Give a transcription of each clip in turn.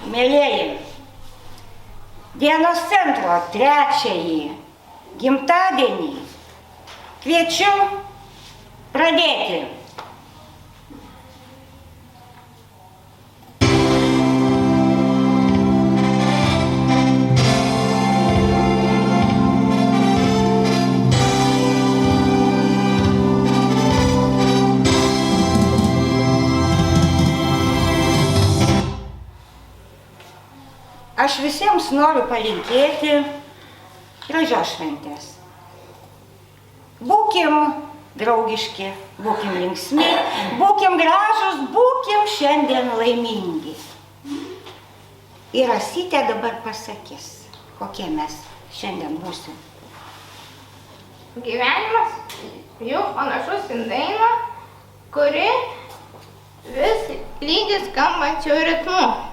Mielieji, dienos centro 3-ąjį gimtadienį kviečiu pradėti. Aš visiems noriu palinkėti gražios šventės. Būkim draugiški, būkim linksmi, būkim gražūs, būkim šiandien laimingi. Ir Asytė dabar pasakys, kokie mes šiandien būsim. Gyvenimas jau panašus į dainą, kuri vis lydi skambančiu ritmu.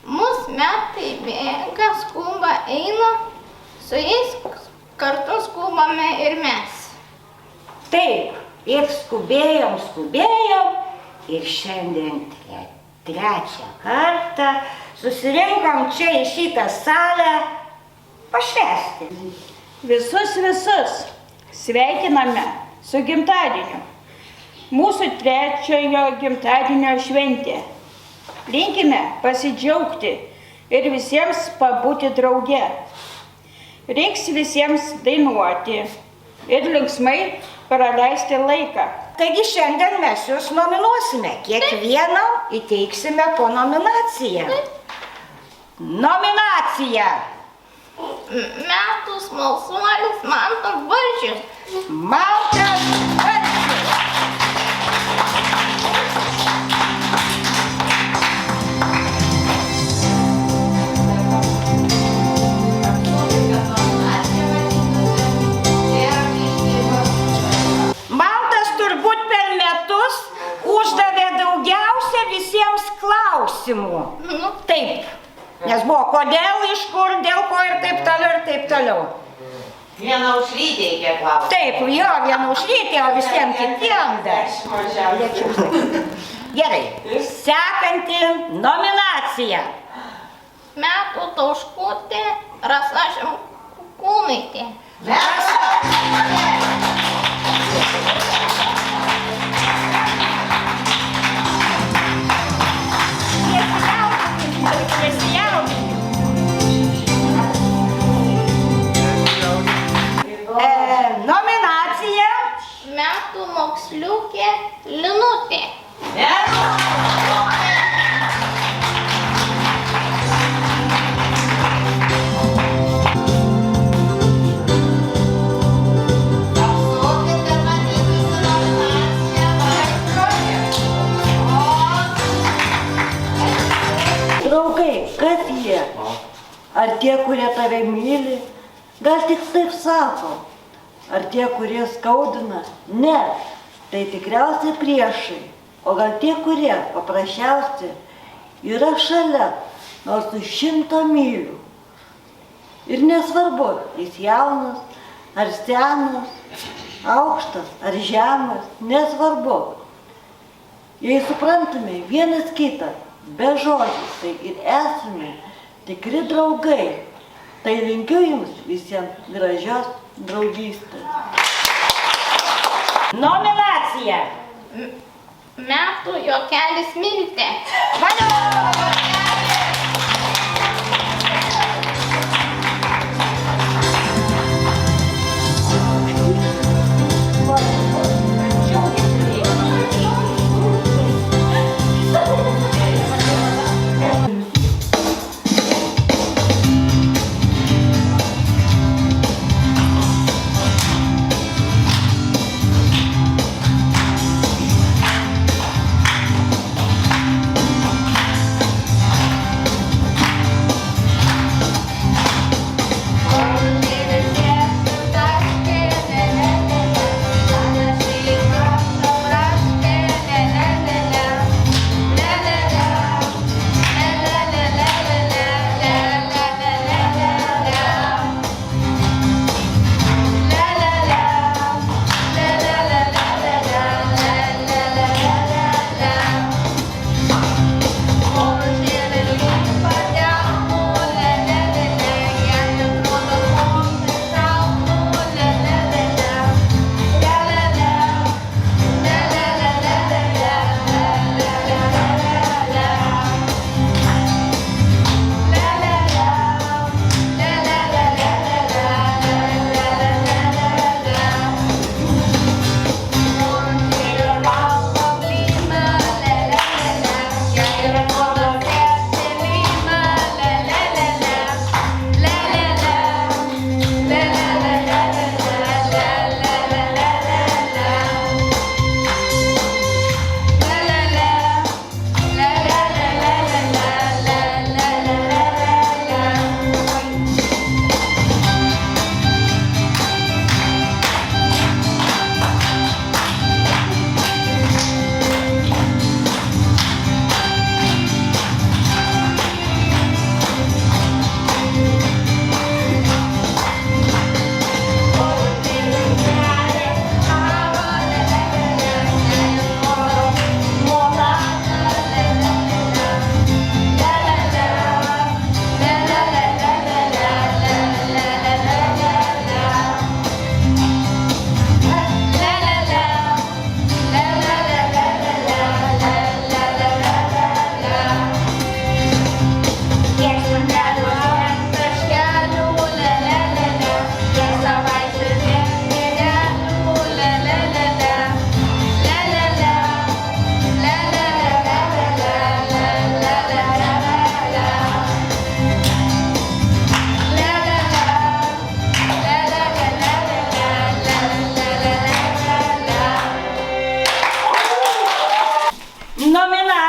Mūsų metai bėga, skuba eina, su jais kartu skubame ir mes. Taip, ir skubėjom, ir šiandien 3 kartą susirinkom čia į šitą salę pašvęsti. Visus sveikiname su gimtadieniu. Mūsų 3-ojo gimtadienio šventė. Linkime pasidžiaugti ir visiems pabūti drauge. Reiks visiems dainuoti ir linksmai praleisti laiką. Taigi šiandien mes jūs nominuosime. Kiekvienam įteiksime po nominaciją. Nominacija. Metų smalsuolis Mantas Barčius. Mantas Barčius. Mantas turbūt per metus uždavė daugiausia visiems klausimų. Taip, nes buvo kodėl, iš kur, dėl ko ir taip toliau. Vieną Aušrytę reikia klausti. Taip, jo, vieną Aušrytę, o visiems kitiem dar. Gerai, sekanti nominacija. Metų tauškutė Rasa Šimkūnaitė. Nominacija. Metų moksliukė Linutė. Draugai, kas jie? Ar tie, kurie tave myli? Gal tik taip sako. Ar tie, kurie skaudina? Ne, tai tikriausiai priešai. O gal tie, kurie paprasčiausiai yra šalia, nors už 100 mylių. Ir nesvarbu, jis jaunas, ar senas, aukštas, ar žemas, nesvarbu. Jei suprantame vienas kitą, be žodžių, tai ir esame tikri draugai. Tai linkiu jums visiems gražios draugystės. Nominacija. Metų juokelis Miltė.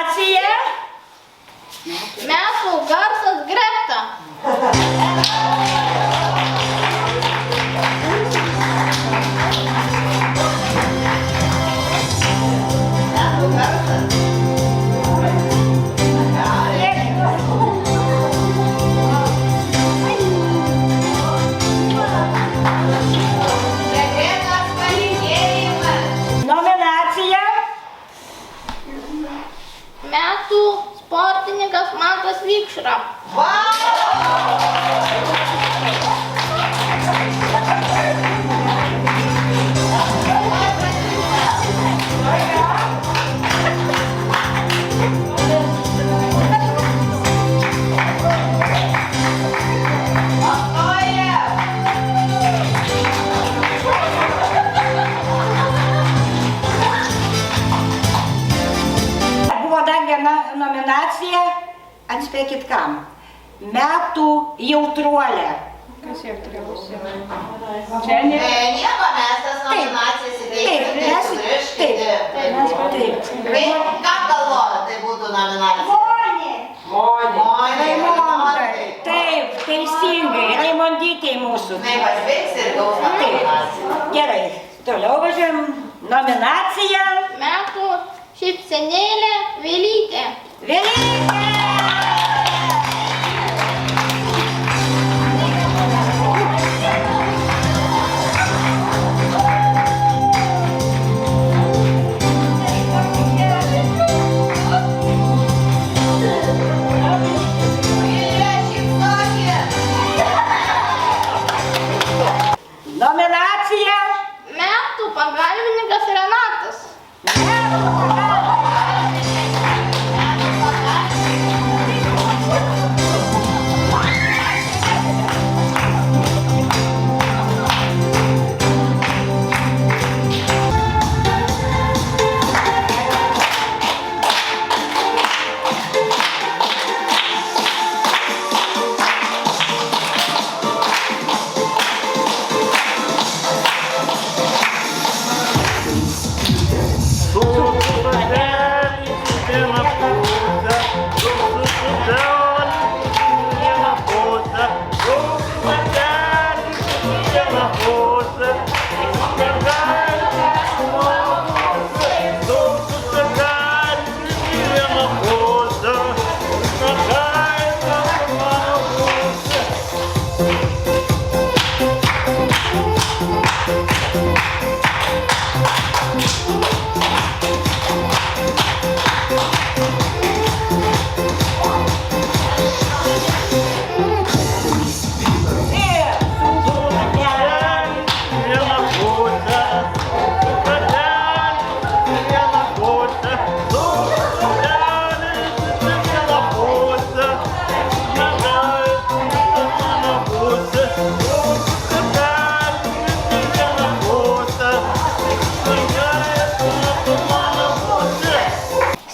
Nominacija. Metų garsas Greta. Sekretas palinkėjimas. Nominacija. Metų sportininkas Mantas Vikšra. Buvo dar viena nominacija, atspėkit kam. Metų jautruolė. Kas jautriausia? Dženė. Nieko, mes tas nominacijas įteiksim, tai sugrįžkite. Ką galvoja, tai būtų nominacija? Monė. Taip, teisingai, Raimondytei mūsų. Tai pasveiks ir gaus nominaciją. Gerai, toliau važiuojam. Nominacija. Metų šypsenėlė Vilytė. Vilytė. Nominacija. Metų pagalbininkas Renatas.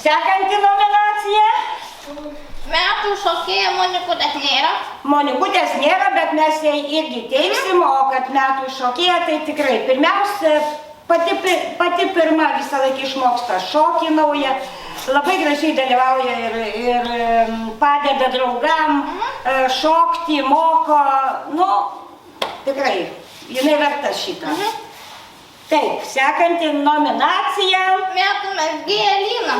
Sekanti nominacija. Metų šokėja Monikutės nėra. Monikutės nėra, bet mes jai irgi teiksim, o kad metų šokėja, tai tikrai. Pirmiausia, pati pirma visą laiką išmoksta šokį naują, labai gražiai dalyvauja ir padeda draugam šokti, moko, nu, tikrai, jinai verta šitą. Taip, sekanti nominacija. Metų mezgėja Lina.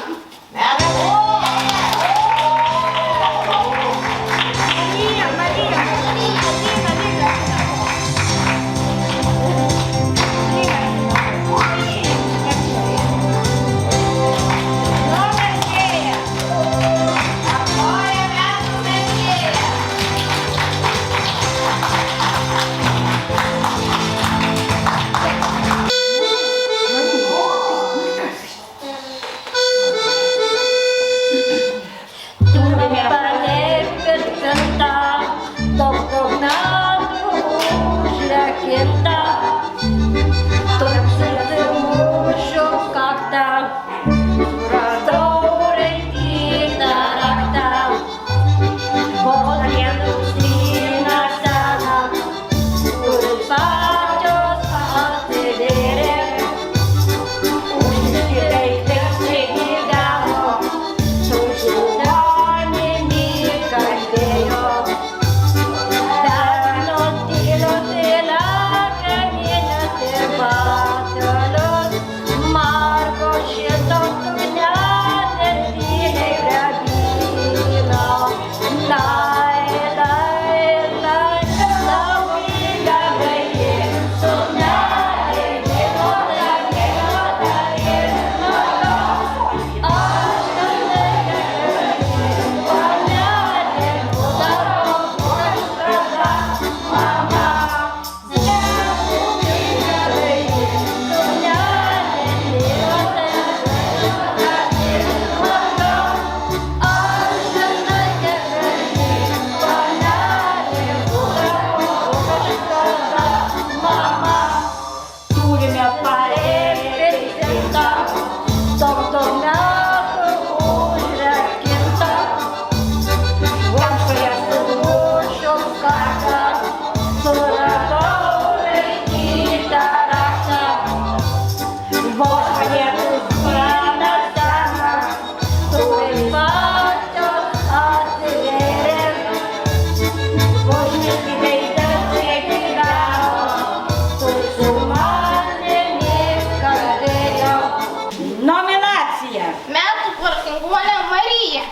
Sofija.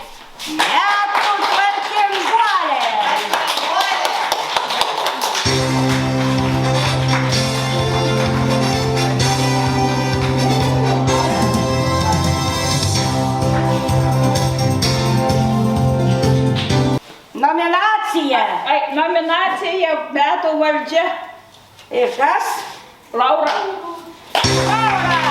Metų tvarkinguolė. Nominacija. Nominacija metų valdžia. Ir kas? Laura. Laura.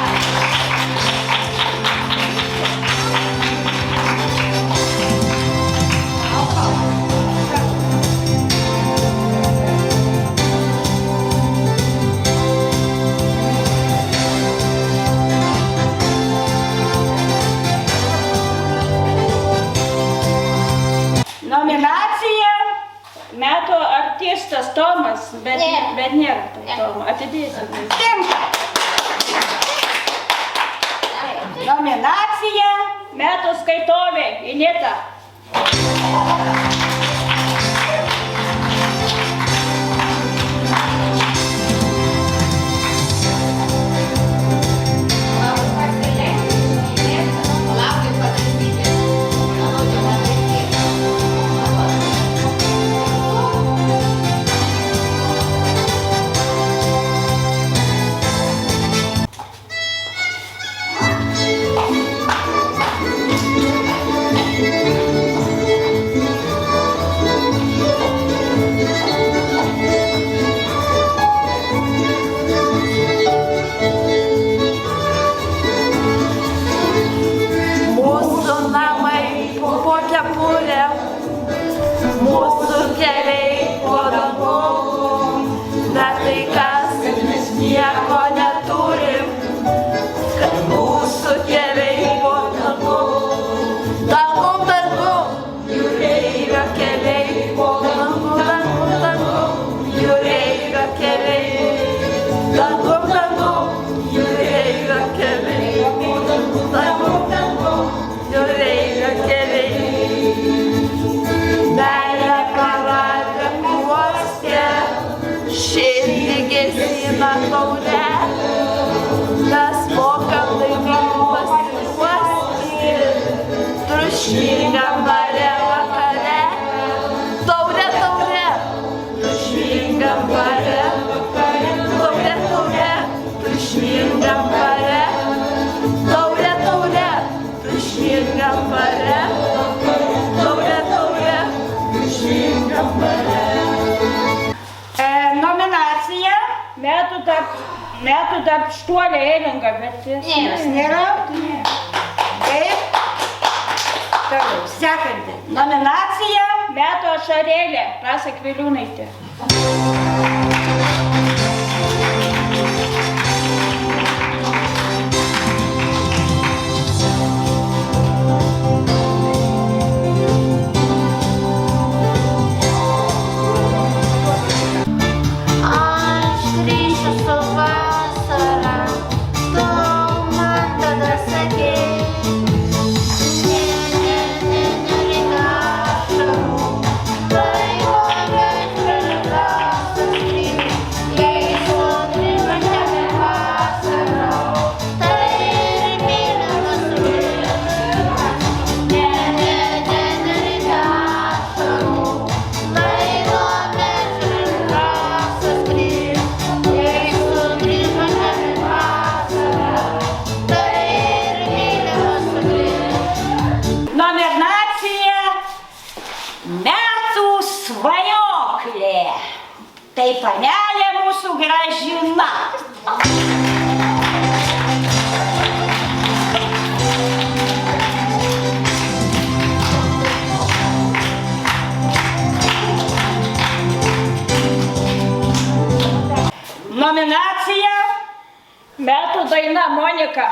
Nominacija. Metų artistas Tomas, bet nėra tai Tomo. Atidėsim. Tinka. Nominacija. Metų skaitovė Ineta. Mūsų namai po kepurė, mūsų keliai po dangum, bet tai kas nieko neturim, kad mūsų keliai po dangum. Dangum, dangum, jūreivio keliai po dangum, dangum, dangum, jūreivio keliai. Dangum, dangum, jūreivio keliai po dangum, dangum, dangum, jūreivio keliai. Meilė paradė uoste, širdį gesina taure, mes mokam laimingų pasiuosti, truškingam bare vakare. Taure, taure, truškingam bare vakare. Taure, taure, truškingam bare. Taure, taure, truškingam bare. Taure, taure, truškingam bare. Nominacija. Metų darbštuolė Eilinga, bet Nes nėra. Taip. Toliau. Sekanti. Nominacija. metų ašarėlė Rasa Kviliūnaitė. Tai panelė mūsų Gražina. Nominacija metų daina Monika.